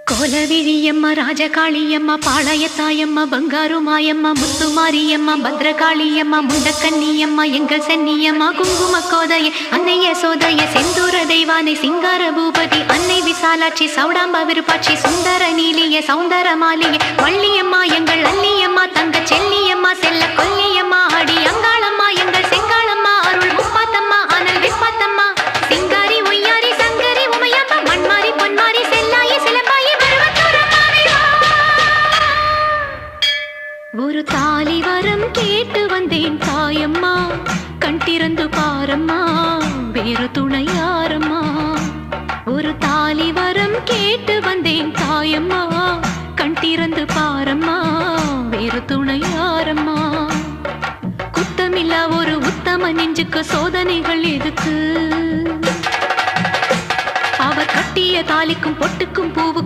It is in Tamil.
கோலவிழியம்மா ராஜகாளியம்மா பாளையத்தாயம்மா பங்காரு மாயம்மா முத்துமாரியம்மா பத்ரகாளியம்மா முண்டக்கன்னியம்மா எங்கள் சென்னியம்மா குங்கும கோதைய அன்னைய சோதைய செந்தூர தெய்வானை சிங்கார பூபதி அன்னை விசாலாட்சி சௌடாம்பா விருப்பாட்சி சுந்தர நீலிய சௌந்தர மாலிய வள்ளியம்மா எங்கள் அல்லியம்மா தங்க செல்லியம்மா செல்ல கொல்லியம்மா அடி அங்காளம்மா எங்கள் செங்காளம்மா அருள் முப்பாத்தம்மா அனல் விப்பாத்தம்மா சிங்காரி ஒய்யாரி சங்கரி உமையம்மா மண்மாரி பொன்மாரி செல்லாயி சிலம்பாயி ஒரு தாலி வரம் கேட்டு வந்தேன் தாயம்மா கண் திறந்து பாரம்மா வேறு துணையாரம்மா ஒரு தாலி வரம் கேட்டு வந்தேன் தாயம்மா கண் திறந்து பாரம்மா வேறு துணையாரம்மா குத்தமில்லா ஒரு உத்தம நெஞ்சுக்கு சோதனைகள் எதுக்கு அவர் கட்டிய தாலிக்கும் பொட்டுக்கும் பூவுக்கும்